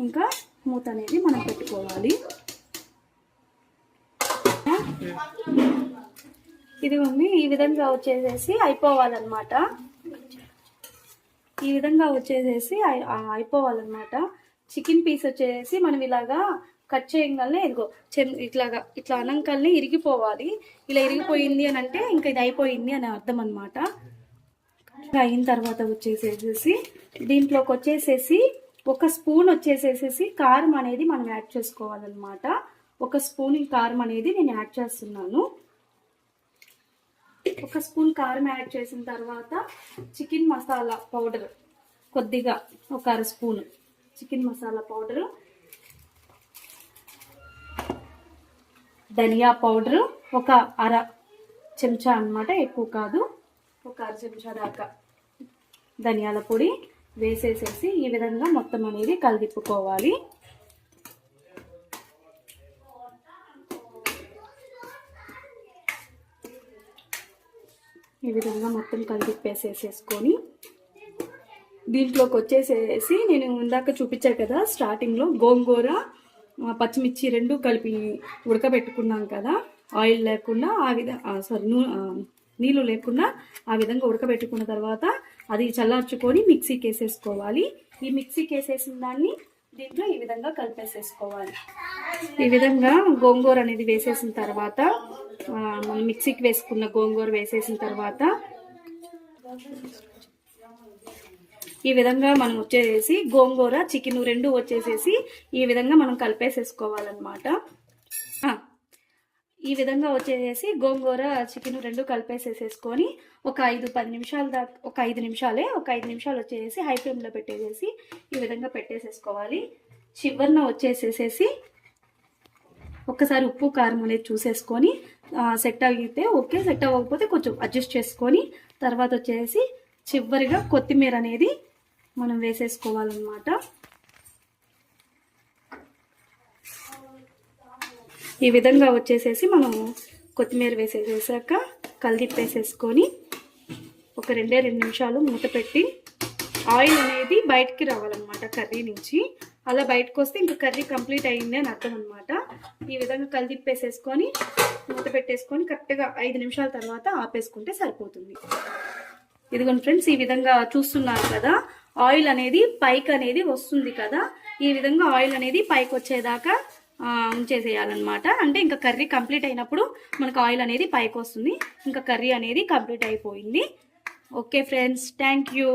ఇంకా మూత అనేది మనం పెట్టుకోవాలి. ఇదిగోండి, ఈ విధంగా వచ్చేసేసి అయిపోవాలన్నమాట. ఈ విధంగా వచ్చేసేసి అయిపోవాలన్నమాట. చికెన్ పీస్ వచ్చేసి మనం ఇలాగా కట్ చేయగలనే ఇదిగో ఇట్లా అనంకల్ని ఇరిగిపోవాలి. ఇలా ఇరిగిపోయింది అని అంటే ఇంకా ఇది అయిపోయింది అని అర్థం అనమాట. అయిన తర్వాత వచ్చేసేసి దీంట్లోకి వచ్చేసేసి 1 స్పూన్ వచ్చేసేసి కారం అనేది మనం యాడ్ చేసుకోవాలన్నమాట. 1 స్పూన్ కారం అనేది నేను యాడ్ చేస్తున్నాను. 1 స్పూన్ కారం యాడ్ చేసిన తర్వాత చికెన్ మసాలా పౌడర్ కొద్దిగా 1 అర స్పూన్ చికెన్ మసాలా పౌడర్, ధనియా పౌడర్ 1 అర చెంచా అన్నమాట, ఎక్కువ కాదు, 1 అర చెంచా దాకా ధనియాల పొడి వేసేసేసి ఈ విధంగా మొత్తం అనేది కలిదిప్పుకోవాలి. ఈ విధంగా మొత్తం కలిదిప్పేసేసుకొని దీంట్లోకి వచ్చేసేసి నేను ఇందాక చూపించాను కదా స్టార్టింగ్లో గోంగూర పచ్చిమిర్చి 2 కలిపి ఉడకబెట్టుకున్నాం కదా, ఆయిల్ లేకుండా నీళ్ళు లేకుండా ఆ విధంగా ఉడకబెట్టుకున్న తర్వాత అది చల్లార్చుకొని మిక్సీకి వేసేసుకోవాలి. ఈ మిక్సీకి వేసేసిన దాన్ని దీంట్లో ఈ విధంగా కలిపేసేసుకోవాలి. ఈ విధంగా గోంగూర అనేది వేసేసిన తర్వాత మనం మిక్సీకి వేసుకున్న గోంగూర వేసేసిన తర్వాత ఈ విధంగా మనం వచ్చేసేసి గోంగూర చికెన్ 2 వచ్చేసేసి ఈ విధంగా మనం కలిపేసేసుకోవాలన్నమాట. ఈ విధంగా వచ్చేసేసి గోంగూర చికెన్ 2 కలిపేసేసుకొని ఒక 5-10 నిమిషాల దాకా ఒక 5 నిమిషాలు వచ్చేసి హై ఫ్లేమ్లో పెట్టేసేసి ఈ విధంగా పెట్టేసేసుకోవాలి. చివరిన వచ్చేసేసి ఒక్కసారి ఉప్పు కారం అనేది చూసేసుకొని సెట్ అయితే ఓకే, సెట్ అవ్వకపోతే కొంచెం అడ్జస్ట్ చేసుకొని తర్వాత వచ్చేసి చివరిగా కొత్తిమీర అనేది మనం వేసేసుకోవాలన్నమాట. ఈ విధంగా వచ్చేసేసి మనం కొత్తిమీర వేసేసాక కలిదిప్పేసేసుకొని ఒక 2 నిమిషాలు మూత పెట్టి ఆయిల్ అనేది బయటికి రావాలన్నమాట కర్రీ నుంచి. అలా బయటకు వస్తే ఇంకా కర్రీ కంప్లీట్ అయ్యింది అని అర్థం అనమాట. ఈ విధంగా కలిదిప్పేసేసుకొని మూత పెట్టేసుకొని కరెక్ట్గా 5 నిమిషాల తర్వాత ఆపేసుకుంటే సరిపోతుంది. ఇదిగోండి ఫ్రెండ్స్, ఈ విధంగా చూస్తున్నారు కదా, ఆయిల్ అనేది పైకి అనేది వస్తుంది కదా, ఈ విధంగా ఆయిల్ అనేది పైకి వచ్చేదాకా ఉంచేసేయాలన్నమాట. అంటే ఇంకా కర్రీ కంప్లీట్ అయినప్పుడు మనకు ఆయిల్ అనేది పైకి వస్తుంది. ఇంకా కర్రీ అనేది కంప్లీట్ అయిపోయింది. Okay friends, thank you.